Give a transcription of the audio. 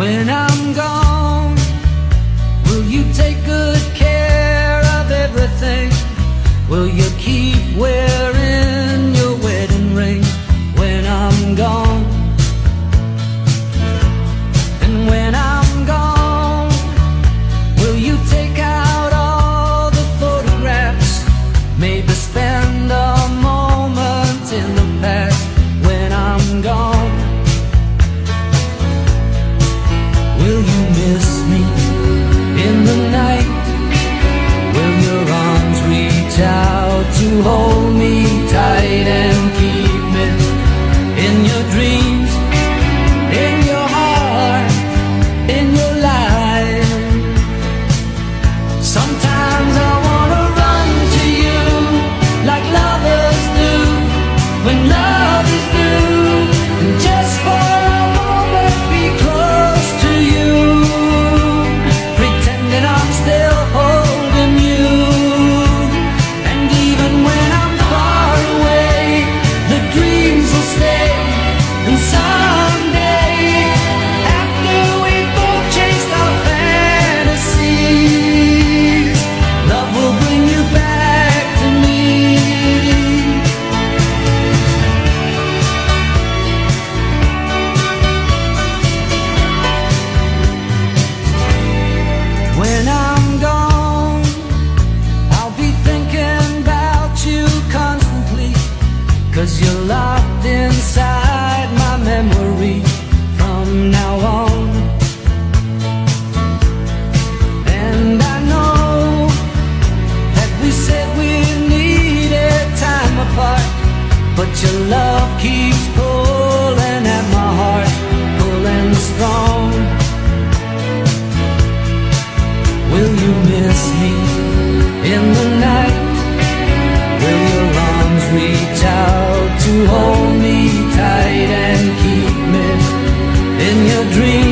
When I'm gone, will you take good care of everything? Will you keep wearing your wedding ring when I'm gone? And when I'm gone, will you take out all the photographs? Maybe spend a moment in the past when I'm gone. Will you miss me in the night? Will your arms reach out to hold me tight and keep me in your dreams, in your heart, in your life? Sometimes I wanna run to you like lovers do when love is new, and just for a moment be close to you, pretending I'm still holding you. And even when I'm far away, the dreams will stay. And someday, after we both chased our fantasies, love will bring you back to me. When I'm gone, I'll be thinking about you constantly, 'cause you're locked inside my memory from now on. And I know that we said we needed time apart, but your love keeps pulling at my heart, pulling strong. Will you miss me in the night? Will your arms reach out to hold me tight and keep me in your dreams?